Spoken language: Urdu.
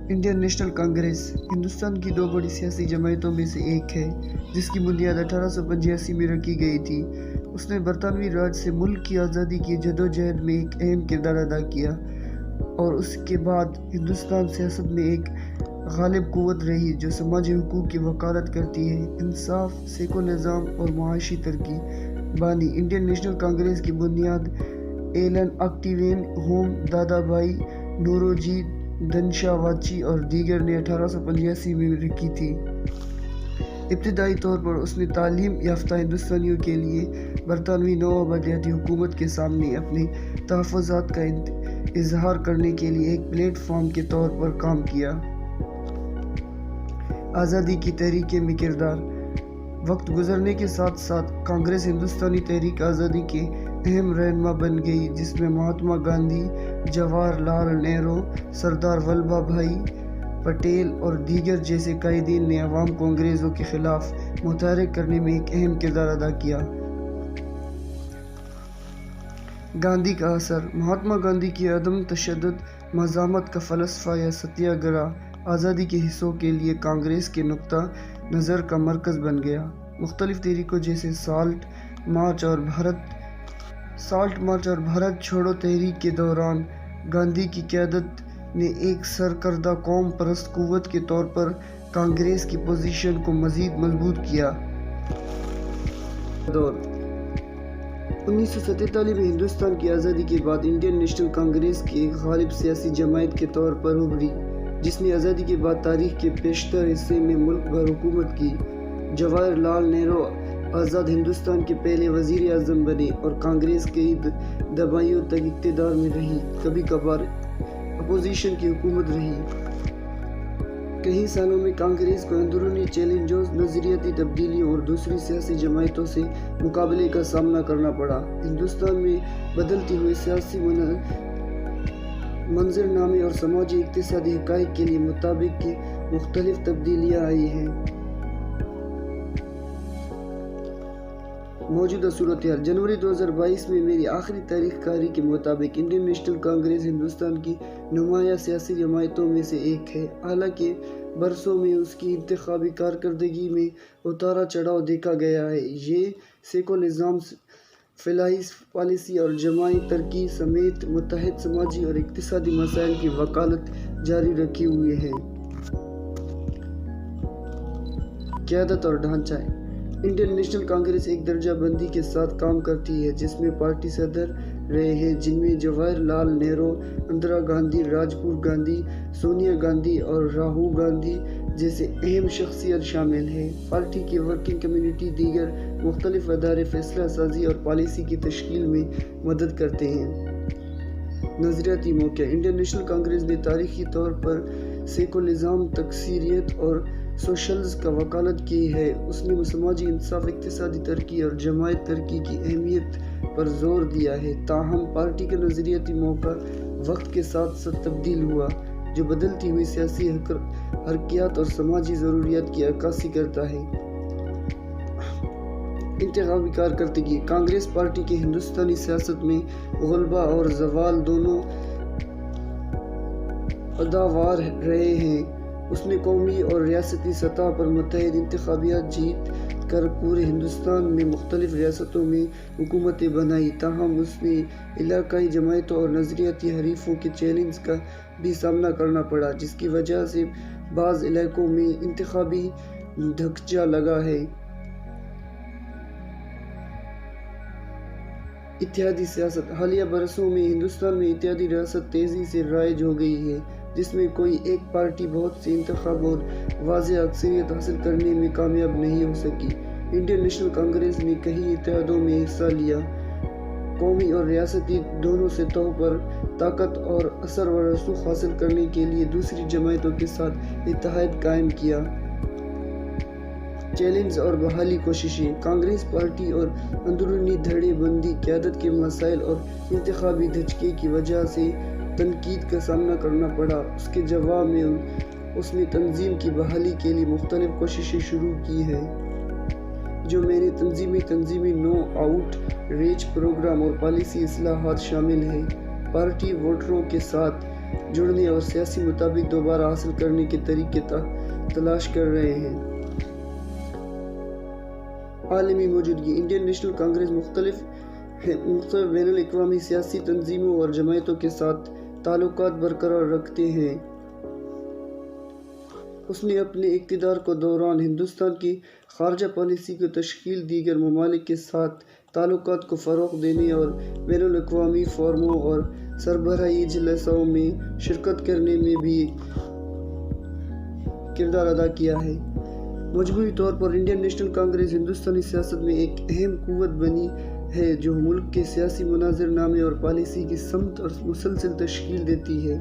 انڈین نیشنل کانگریس ہندوستان کی دو بڑی سیاسی جماعتوں میں سے ایک ہے، جس کی بنیاد 1885 میں رکھی گئی تھی۔ اس نے برطانوی راج سے ملک کی آزادی کی جدوجہد میں ایک اہم کردار ادا کیا اور اس کے بعد ہندوستان سیاست میں ایک غالب قوت رہی جو سماجی حقوق کی وکالت کرتی ہے، انصاف، سیکولرزم اور معاشی ترقی۔ بانی انڈین نیشنل کانگریس کی بنیاد ایلن اکٹیوین ہوم، دادا بھائی نوروجی دھنشا واچی اور دیگر نے 1885 میں رکھی تھی۔ ابتدائی طور پر اس نے تعلیم یافتہ ہندوستانیوں کے لیے برطانوی نوآبادیاتی حکومت کے سامنے اپنے تحفظات کا اظہار کرنے کے لیے ایک پلیٹ فارم کے طور پر کام کیا۔ آزادی کی تحریک میں کردار۔ وقت گزرنے کے ساتھ ساتھ کانگریس ہندوستانی تحریک آزادی کے اہم رہنما بن گئی، جس میں مہاتما گاندھی، جواہر لال نہرو، سردار ولبھ بھائی پٹیل اور دیگر جیسے قائدین نے عوام کو انگریزوں کے خلاف متحرک کرنے میں ایک اہم کردار ادا کیا۔ گاندھی کا اثر۔ مہاتما گاندھی کی عدم تشدد مزاحمت کا فلسفہ یا ستیہ گرہ آزادی کے حصول کے لیے کانگریس کے نقطہ نظر کا مرکز بن گیا۔ مختلف تحریکوں جیسے سالٹ مارچ اور بھارت چھوڑو تحریک کے دوران گاندھی کی قیادت نے ایک سرکردہ قوم پرست قوت کے طور پر کانگریس کی پوزیشن کو مزید مضبوط کیا۔ دور 1947 میں ہندوستان کی آزادی کے بعد انڈین نیشنل کانگریس کی ایک غالب سیاسی جماعت کے طور پر ابھری، جس نے آزادی کے بعد تاریخ کے بیشتر حصے میں ملک بھر حکومت کی۔ جواہر لال نہرو آزاد ہندوستان کے پہلے وزیر اعظم بنے اور کانگریس کئی دہائیوں تک اقتدار میں رہی، کبھی کبھار اپوزیشن کی حکومت رہی۔ کئی سالوں میں کانگریس کو اندرونی چیلنجوں، نظریاتی تبدیلیوں اور دوسری سیاسی جماعتوں سے مقابلے کا سامنا کرنا پڑا۔ ہندوستان میں بدلتے ہوئے سیاسی منظرنامے اور سماجی اقتصادی حقائق کے مطابق کی مختلف تبدیلیاں آئی ہیں۔ موجودہ صورتحال۔ جنوری 2022 میں میری آخری تاریخ کاری کے مطابق انڈین نیشنل کانگریس ہندوستان کی نمایاں سیاسی جماعتوں میں سے ایک ہے۔ حالانکہ برسوں میں اس کی انتخابی کارکردگی میں اتار چڑھاؤ دیکھا گیا ہے، یہ سیکولرزم، فلاحی پالیسی اور جامع ترقی سمیت متعدد سماجی اور اقتصادی مسائل کی وکالت جاری رکھے ہوئے ہے۔ قیادت اور ڈھانچہ۔ انڈین نیشنل کانگریس ایک درجہ بندی کے ساتھ کام کرتی ہے، جس میں پارٹی صدر رہے ہیں، جن میں جواہر لال نہرو، اندرا گاندھی، راجیو گاندھی، سونیا گاندھی اور راہل گاندھی جیسے اہم شخصیات شامل ہیں۔ پارٹی کی ورکنگ کمیٹی دیگر مختلف ادارے فیصلہ سازی اور پالیسی کی تشکیل میں مدد کرتے ہیں۔ نظریاتی موقع۔ انڈین نیشنل کانگریس نے تاریخی طور پر سیکولرزم، تکثیریت اور سوشلزم کا وکالت کی ہے۔ اس نے سماجی انصاف، اقتصادی ترقی اور جامع ترقی کی اہمیت پر زور دیا ہے۔ تاہم پارٹی کا نظریاتی موقع وقت کے ساتھ ساتھ تبدیل ہوا، جو بدلتی ہوئی سیاسی حرکیات اور سماجی ضروریات کی عکاسی کرتا ہے۔ انتخابی کارکردگی۔ کانگریس پارٹی کے ہندوستانی سیاست میں غلبہ اور زوال دونوں ادوار رہے ہیں۔ اس نے قومی اور ریاستی سطح پر متعدد انتخابات جیت کر پورے ہندوستان میں مختلف ریاستوں میں حکومتیں بنائیں۔ تاہم اس نے علاقائی جماعتوں اور نظریاتی حریفوں کے چیلنج کا بھی سامنا کرنا پڑا، جس کی وجہ سے بعض علاقوں میں انتخابی دھچکا لگا ہے۔ اتحادی سیاست۔ حالیہ برسوں میں ہندوستان میں اتحادی ریاست تیزی سے رائج ہو گئی ہے، جس میں کوئی ایک پارٹی بہت سے انتخاب اور واضح اکثریت حاصل کرنے میں کامیاب نہیں ہو سکی۔ انڈین نیشنل کانگریس نے کئی اتحادوں میں حصہ لیا، قومی اور ریاستی دونوں سطحوں پر طاقت اور اثر و رسوخ حاصل کرنے کے لیے دوسری جماعتوں کے ساتھ اتحاد قائم کیا۔ چیلنج اور بحالی کوششیں۔ کانگریس پارٹی اور اندرونی دھڑے بندی، قیادت کے مسائل اور انتخابی دھچکے کی وجہ سے تنقید کا سامنا کرنا پڑا۔ اس کے جواب میں اس نے تنظیم کی بحالی کے لیے مختلف کوششیں شروع کی ہیں، جو میں تنظیمی نو آؤٹ ریچ پروگرام اور پالیسی اصلاحات شامل ہیں۔ پارٹی ووٹروں کے ساتھ جڑنے اور سیاسی مطابق دوبارہ حاصل کرنے کے طریقے تلاش کر رہے ہیں۔ عالمی موجودگی: انڈین نیشنل کانگریس مختلف بین الاقوامی سیاسی تنظیموں اور جماعتوں کے ساتھ تعلقات برقرار رکھتے ہیں۔ اس نے اپنے اقتدار کے دوران ہندوستان کی خارجہ پالیسی کی تشکیل، دیگر ممالک کے ساتھ تعلقات کو فروغ دینے اور بین الاقوامی فورموں اور سربراہی اجلاسوں میں شرکت کرنے میں بھی کردار ادا کیا ہے۔ مجموعی طور پر انڈین نیشنل کانگریس ہندوستانی سیاست میں ایک اہم قوت بنی ہے جو ملک کے سیاسی مناظر نامے اور پالیسی کی سمت اور مسلسل تشکیل دیتی ہے۔